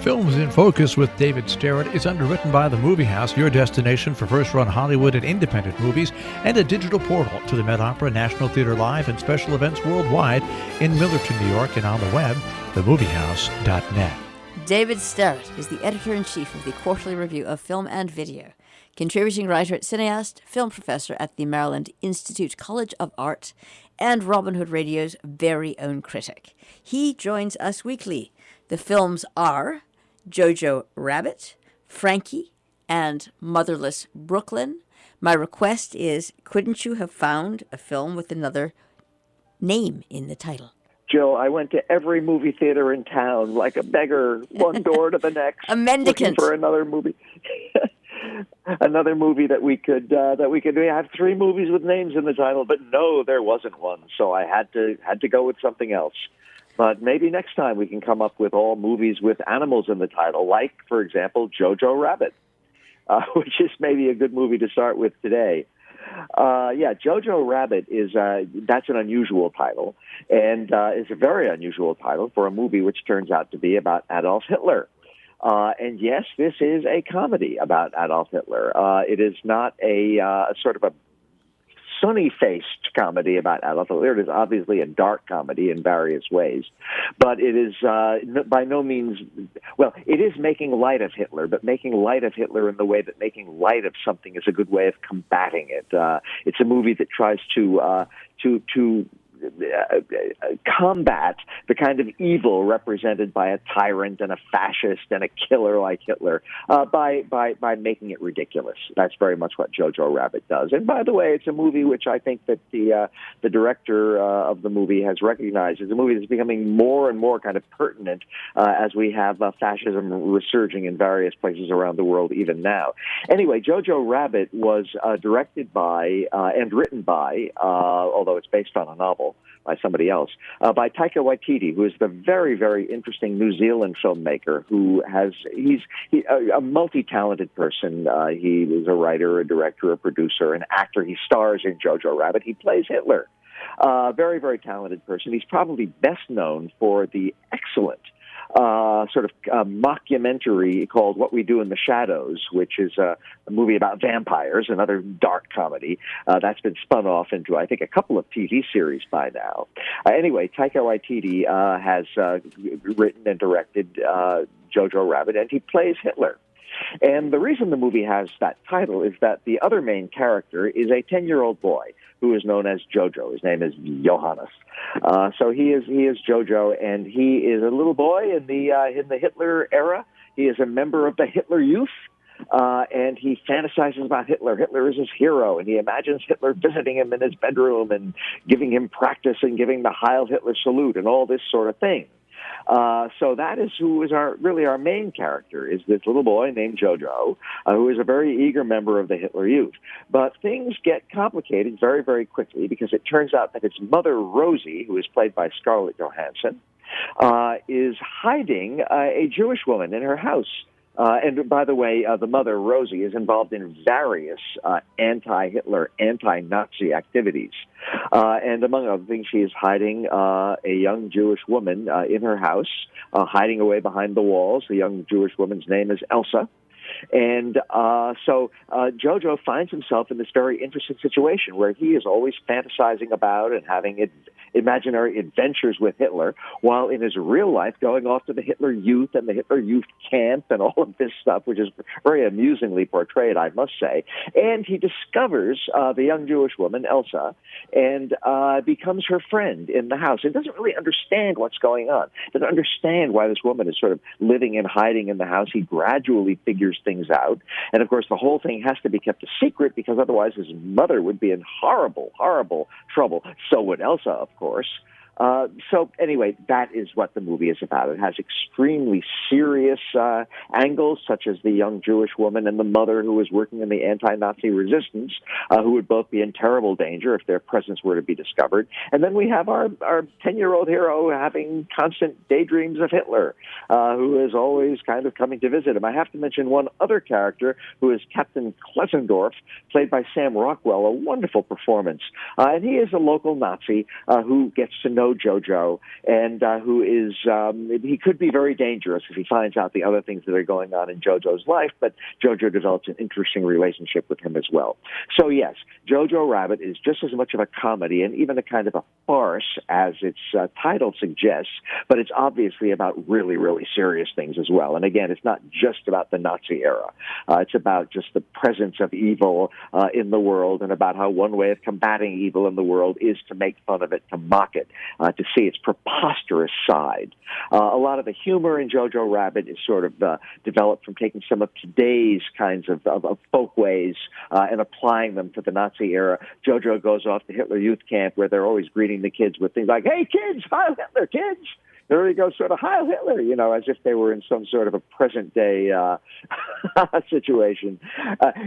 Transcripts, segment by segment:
Films in Focus with David Sterritt is underwritten by The Movie House, your destination for first-run Hollywood and independent movies, and a digital portal to the Met Opera, National Theatre Live, and special events worldwide in Millerton, New York, and on the web, themoviehouse.net. David Sterritt is the editor-in-chief of the Quarterly Review of Film and Video, contributing writer at Cineast, film professor at the Maryland Institute College of Art, and Robin Hood Radio's very own critic. He joins us weekly. The films are Jojo Rabbit, Frankie, and Motherless Brooklyn. My request is, couldn't you have found a film with another name in the title? Jill, I went to every movie theater in town like a beggar, one door to the next. A mendicant. Looking for another movie. Another movie that we could we have three movies with names in the title, but no, there wasn't one. So I had to go with something else. But maybe next time we can come up with all movies with animals in the title, like, for example, Jojo Rabbit, which is maybe a good movie to start with today. Jojo Rabbit that's an unusual title, and it's a very unusual title for a movie which turns out to be about Adolf Hitler. And yes, this is a comedy about Adolf Hitler. It is not a sort of a sunny-faced comedy about Adolf Hitler. It is obviously a dark comedy in various ways, but it is by no means, well, it is making light of Hitler, but making light of Hitler in the way that making light of something is a good way of combating it. It's a movie that tries to combat the kind of evil represented by a tyrant and a fascist and a killer like Hitler by making it ridiculous. That's very much what Jojo Rabbit does. And by the way, it's a movie which I think that the director of the movie has recognized as a movie that's becoming more and more kind of pertinent as we have fascism resurging in various places around the world even now. Anyway, Jojo Rabbit was directed by and written by, although it's based on a novel by somebody else, by Taika Waititi, who is the very, very interesting New Zealand filmmaker he's a multi-talented person. He is a writer, a director, a producer, an actor. He stars in Jojo Rabbit. He plays Hitler. Very, very talented person. He's probably best known for the excellent mockumentary called What We Do in the Shadows, which is a movie about vampires, another dark comedy. That's been spun off into, I think, a couple of TV series by now. Anyway, Taika Waititi has written and directed Jojo Rabbit, and he plays Hitler. And the reason the movie has that title is that the other main character is a 10-year-old boy who is known as Jojo. His name is Johannes. So he is Jojo, and he is a little boy in the Hitler era. He is a member of the Hitler Youth, and he fantasizes about Hitler. Hitler is his hero, and he imagines Hitler visiting him in his bedroom and giving him practice and giving the Heil Hitler salute and all this sort of thing. So that is who is our main character, is this little boy named Jojo, who is a very eager member of the Hitler Youth. But things get complicated very, very quickly because it turns out that his mother, Rosie, who is played by Scarlett Johansson, is hiding a Jewish woman in her house. And by the way, the mother, Rosie, is involved in various anti-Hitler, anti-Nazi activities. And among other things, she is hiding a young Jewish woman in her house, hiding away behind the walls. The young Jewish woman's name is Elsa. And so Jojo finds himself in this very interesting situation where he is always fantasizing about and having imaginary adventures with Hitler, while in his real life going off to the Hitler Youth and the Hitler Youth camp and all of this stuff, which is very amusingly portrayed, I must say. And he discovers the young Jewish woman, Elsa, and becomes her friend in the house. He doesn't really understand what's going on. Doesn't understand why this woman is sort of living and hiding in the house. He gradually figures things out. And, of course, the whole thing has to be kept a secret because otherwise his mother would be in horrible, horrible trouble. So would Elsa, of course. So anyway, that is what the movie is about. It has extremely serious angles, such as the young Jewish woman and the mother who is working in the anti-Nazi resistance, who would both be in terrible danger if their presence were to be discovered. And then we have our 10-year-old hero having constant daydreams of Hitler, who is always kind of coming to visit him. I have to mention one other character, who is Captain Klesendorf, played by Sam Rockwell, a wonderful performance. And he is a local Nazi who gets to know know Jojo, and who is, he could be very dangerous if he finds out the other things that are going on in Jojo's life, but Jojo develops an interesting relationship with him as well. So yes, Jojo Rabbit is just as much of a comedy and even a kind of a farce as its title suggests, but it's obviously about really, really serious things as well. And again, it's not just about the Nazi era. It's about just the presence of evil in the world, and about how one way of combating evil in the world is to make fun of it, to mock it, to see its preposterous side. A lot of the humor in Jojo Rabbit is sort of developed from taking some of today's kinds of folkways and applying them to the Nazi era. Jojo goes off to Hitler Youth Camp, where they're always greeting the kids with things like, "Hey, kids, Heil Hitler, kids!" There he goes, sort of Heil Hitler, as if they were in some sort of a present-day situation.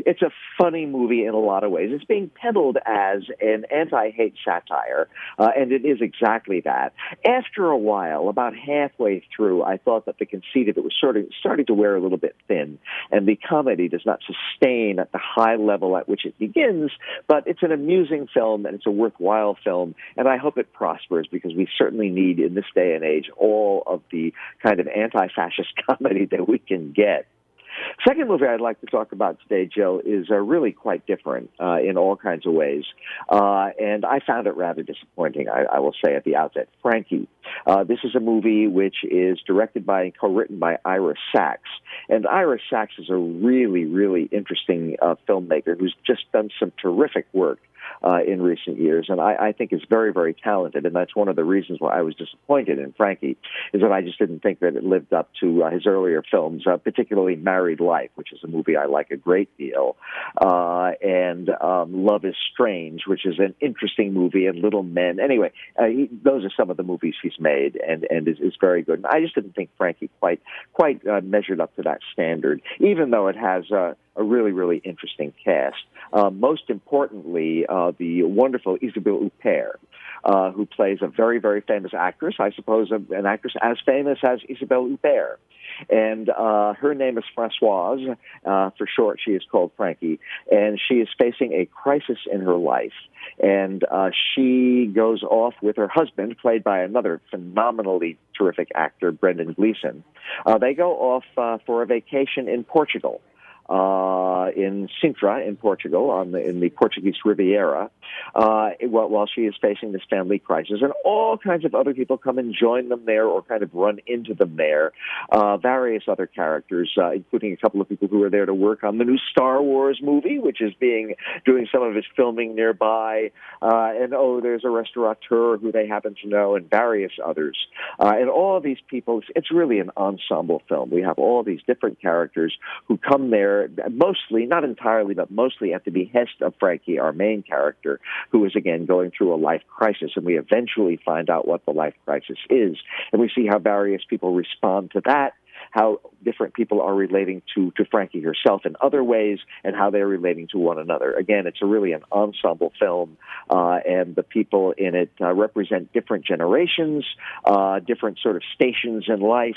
It's a funny movie in a lot of ways. It's being peddled as an anti-hate satire, and it is exactly that. After a while, about halfway through, I thought that the conceit of it was sort of starting to wear a little bit thin, and the comedy does not sustain at the high level at which it begins, but it's an amusing film, and it's a worthwhile film, and I hope it prospers, because we certainly need, in this day and age, all of the kind of anti-fascist comedy that we can get. Second movie I'd like to talk about today, Jill, is really quite different in all kinds of ways, and I found it rather disappointing, I will say at the outset. Frankie. This is a movie which is directed by and co-written by Ira Sachs, and Ira Sachs is a really, really interesting filmmaker who's just done some terrific work in recent years, and I think is very, very talented, and that's one of the reasons why I was disappointed in Frankie, is that I just didn't think that it lived up to his earlier films, particularly Married Life, which is a movie I like a great deal, and Love is Strange, which is an interesting movie, and Little Men. Anyway, those are some of the movies he's made, and is very good. And I just didn't think Frankie quite measured up to that standard, even though it has a really, really interesting cast. Most importantly, the wonderful Isabelle Huppert, who plays a very, very famous actress, I suppose an actress as famous as Isabelle Huppert. And her name is Françoise. For short, she is called Frankie. And she is facing a crisis in her life. And she goes off with her husband, played by another phenomenally terrific actor, Brendan Gleeson. They go off for a vacation in Portugal. In Sintra, in Portugal, in the Portuguese Riviera, while she is facing this family crisis. And all kinds of other people come and join them there or kind of run into them there. Various other characters, including a couple of people who are there to work on the new Star Wars movie, which is doing some of its filming nearby. And there's a restaurateur who they happen to know, and various others. And all of these people, it's really an ensemble film. We have all these different characters who come there, mostly, not entirely, but mostly at the behest of Frankie, our main character, who is, again, going through a life crisis. And we eventually find out what the life crisis is. And we see how various people respond to that, how different people are relating to Frankie herself in other ways, and how they're relating to one another. Again, it's really an ensemble film, and the people in it represent different generations, different sort of stations in life,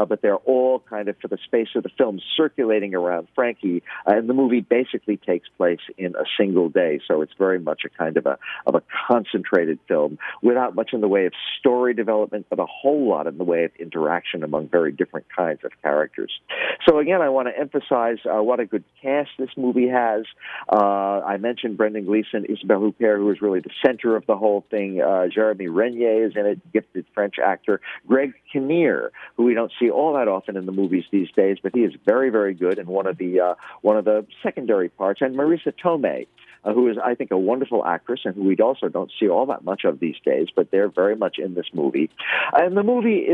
but they're all kind of, for the space of the film, circulating around Frankie, and the movie basically takes place in a single day, so it's very much a kind of a concentrated film, without much in the way of story development, but a whole lot in the way of interaction among very different kinds of characters. So again, I want to emphasize what a good cast this movie has. I mentioned Brendan Gleeson, Isabelle Huppert, who is really the center of the whole thing. Jeremy Renier is in it, gifted French actor. Greg Kinnear, who we don't see all that often in the movies these days, but he is very, very good in one of the secondary parts. And Marisa Tomei, who is, I think, a wonderful actress and who we also don't see all that much of these days, but they're very much in this movie. And the movie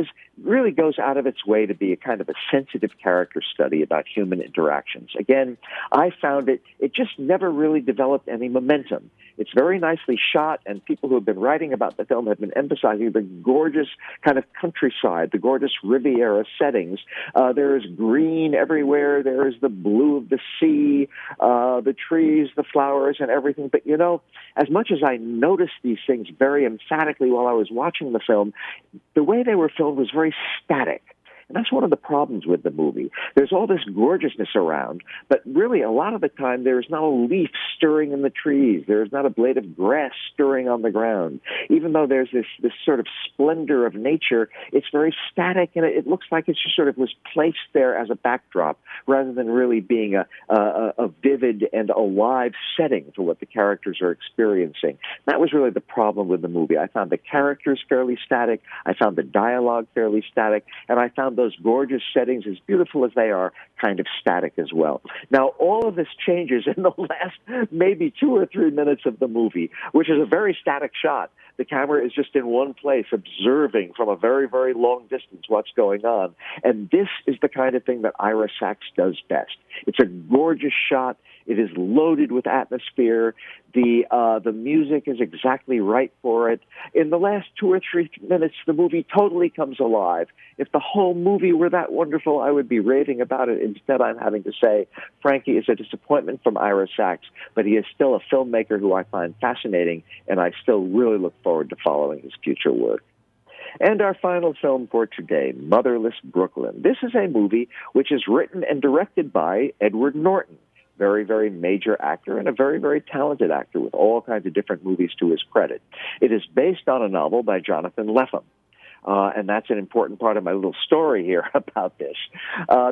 really goes out of its way to be a kind of a sensitive character study about human interactions. Again, I found it just never really developed any momentum. It's very nicely shot, and people who have been writing about the film have been emphasizing the gorgeous kind of countryside, the gorgeous Riviera settings. There is green everywhere. There is the blue of the sea, the trees, the flowers, and everything. But, as much as I noticed these things very emphatically while I was watching the film, the way they were filmed was very static. And that's one of the problems with the movie. There's all this gorgeousness around, but really a lot of the time there's not a leaf stirring in the trees. There's not a blade of grass stirring on the ground. Even though there's this sort of splendor of nature, it's very static, and it looks like it's just sort of was placed there as a backdrop rather than really being a vivid and alive setting for what the characters are experiencing. That was really the problem with the movie. I found the characters fairly static. I found the dialogue fairly static, and I found those gorgeous settings, as beautiful as they are, kind of static as well. Now, all of this changes in the last maybe 2 or 3 minutes of the movie, which is a very static shot. The camera is just in one place, observing from a very, very long distance what's going on. And this is the kind of thing that Ira Sachs does best. It's a gorgeous shot. It is loaded with atmosphere. The music is exactly right for it. In the last 2 or 3 minutes, the movie totally comes alive. If the whole movie were that wonderful, I would be raving about it. Instead, I'm having to say Frankie is a disappointment from Ira Sachs, but he is still a filmmaker who I find fascinating, and I still really look forward to following his future work. And our final film for today, Motherless Brooklyn. This is a movie which is written and directed by Edward Norton. Very, very major actor and a very, very talented actor with all kinds of different movies to his credit. It is based on a novel by Jonathan Lethem. And that's an important part of my little story here about this,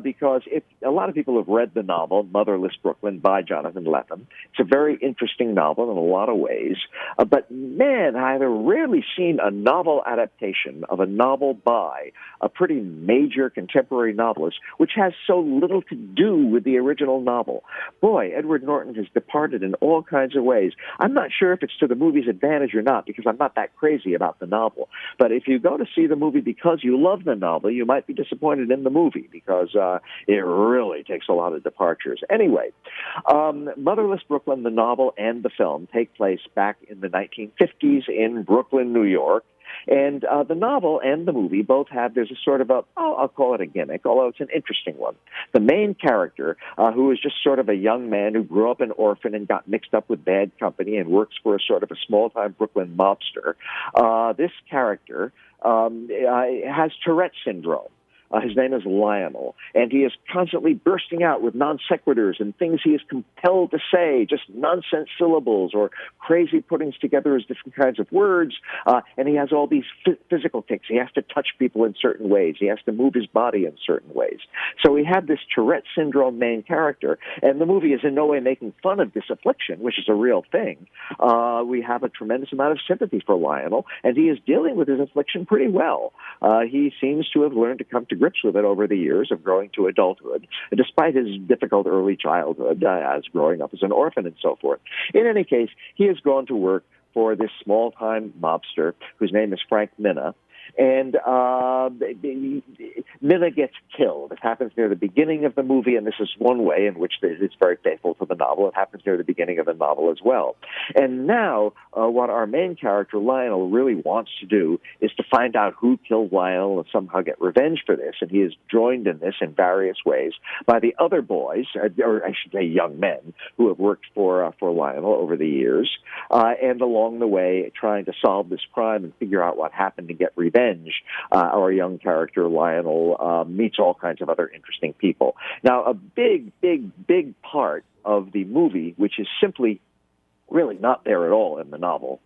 because a lot of people have read the novel, Motherless Brooklyn, by Jonathan Lethem. It's a very interesting novel in a lot of ways. But, man, I've rarely seen a novel adaptation of a novel by a pretty major contemporary novelist, which has so little to do with the original novel. Boy, Edward Norton has departed in all kinds of ways. I'm not sure if it's to the movie's advantage or not, because I'm not that crazy about the novel. But if you go to see the movie because you love the novel, you might be disappointed in the movie because it really takes a lot of departures. Anyway, Motherless Brooklyn, the novel and the film, take place back in the 1950s in Brooklyn, New York. And the novel and the movie both have, there's a sort of I'll call it a gimmick, although it's an interesting one. The main character, who is just sort of a young man who grew up an orphan and got mixed up with bad company and works for a sort of a small-time Brooklyn mobster, this character has Tourette syndrome. His name is Lionel, and he is constantly bursting out with non sequiturs and things he is compelled to say, just nonsense syllables or crazy puttings together as different kinds of words. And he has all these physical tics. He has to touch people in certain ways. He has to move his body in certain ways. So we have this Tourette syndrome main character, and the movie is in no way making fun of this affliction, which is a real thing. We have a tremendous amount of sympathy for Lionel, and he is dealing with his affliction pretty well. He seems to have learned to come to grips with it over the years of growing to adulthood, despite his difficult early childhood as growing up as an orphan and so forth. In any case, he has gone to work for this small-time mobster whose name is Frank Minna. And Minna gets killed. It happens near the beginning of the movie, and this is one way in which it's very faithful to the novel. It happens near the beginning of the novel as well. And now what our main character, Lionel, really wants to do is to find out who killed Lionel and somehow get revenge for this. And he is joined in this in various ways by the other boys, or I should say young men, who have worked for Lionel over the years, and along the way trying to solve this crime and figure out what happened and get revenge. Our young character, Lionel, meets all kinds of other interesting people. Now, a big, big, big part of the movie, which is simply really not there at all in the novel,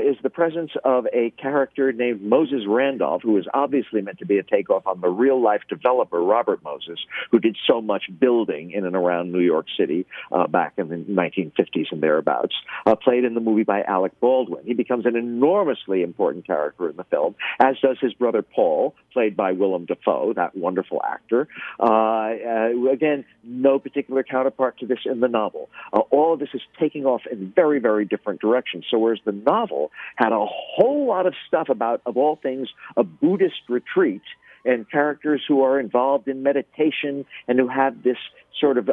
is the presence of a character named Moses Randolph, who is obviously meant to be a takeoff on the real-life developer, Robert Moses, who did so much building in and around New York City back in the 1950s and thereabouts, played in the movie by Alec Baldwin. He becomes an enormously important character in the film, as does his brother Paul, played by Willem Dafoe, that wonderful actor. Again, no particular counterpart to this in the novel. All of this is taking off in very, very different directions. So whereas the novel had a whole lot of stuff about, of all things, a Buddhist retreat and characters who are involved in meditation and who have this sort of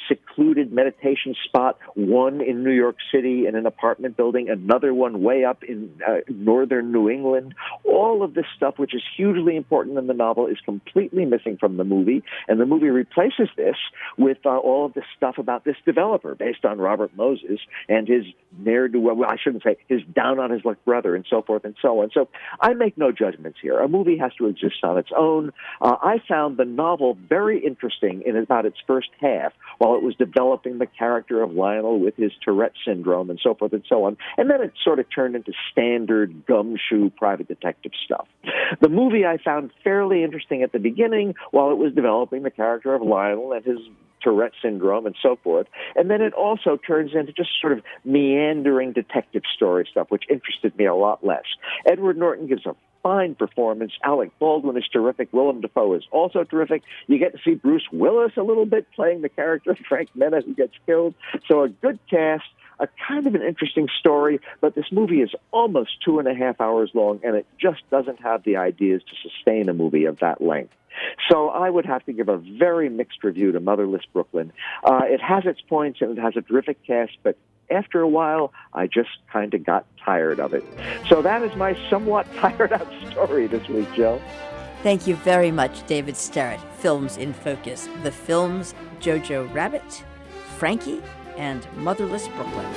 secluded meditation spot, one in New York City in an apartment building, another one way up in northern New England. All of this stuff, which is hugely important in the novel, is completely missing from the movie, and the movie replaces this with all of this stuff about this developer based on Robert Moses and his ne'er-do-well, I shouldn't say, his down-on-his-luck brother and so forth and so on. So I make no judgments here. A movie has to exist on its own. I found the novel very interesting in about its first half, while it was developing the character of Lionel with his Tourette syndrome and so forth and so on. And then it sort of turned into standard gumshoe private detective stuff. The movie I found fairly interesting at the beginning, while it was developing the character of Lionel and his Tourette syndrome and so forth. And then it also turns into just sort of meandering detective story stuff, which interested me a lot less. Edward Norton gives a fine performance. Alec Baldwin is terrific. Willem Dafoe is also terrific. You get to see Bruce Willis a little bit playing the character of Frank Mena, who gets killed. So a good cast, a kind of an interesting story, but this movie is almost 2.5 hours long, and it just doesn't have the ideas to sustain a movie of that length. So I would have to give a very mixed review to Motherless Brooklyn. It has its points, and it has a terrific cast, but after a while, I just kind of got tired of it. So that is my somewhat tired-out story this week, Joe. Thank you very much, David Sterritt. Films in Focus. The films Jojo Rabbit, Frankie, and Motherless Brooklyn.